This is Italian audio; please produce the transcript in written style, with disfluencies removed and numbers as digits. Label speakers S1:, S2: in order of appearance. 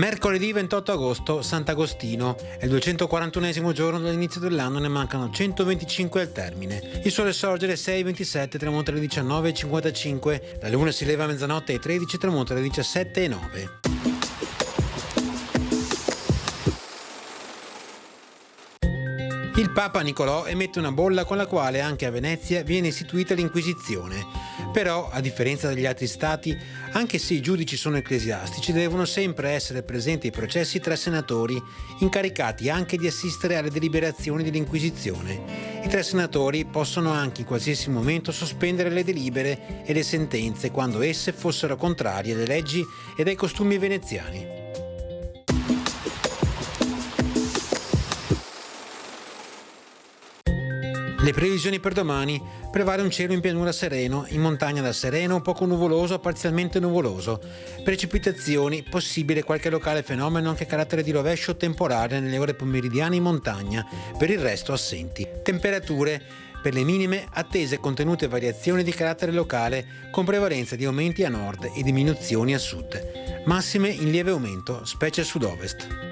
S1: Mercoledì 28 agosto, Sant'Agostino. È il 241esimo giorno dall'inizio dell'anno, ne mancano 125 al termine. Il sole sorge alle 6:27, tramonta alle 19:55. La luna si leva a mezzanotte ai 13, tramonta alle 17:09. Il Papa Nicolò emette una bolla con la quale anche a Venezia viene istituita l'Inquisizione. Però, a differenza degli altri stati, anche se i giudici sono ecclesiastici, devono sempre essere presenti ai processi 3 senatori, incaricati anche di assistere alle deliberazioni dell'Inquisizione. I 3 senatori possono anche in qualsiasi momento sospendere le delibere e le sentenze quando esse fossero contrarie alle leggi ed ai costumi veneziani. Le previsioni per domani: prevale un cielo in pianura sereno, in montagna da sereno, poco nuvoloso a parzialmente nuvoloso. Precipitazioni, possibile qualche locale fenomeno anche a carattere di rovescio temporale nelle ore pomeridiane in montagna, per il resto assenti. Temperature: per le minime attese contenute variazioni di carattere locale con prevalenza di aumenti a nord e diminuzioni a sud. Massime in lieve aumento, specie a sud-ovest.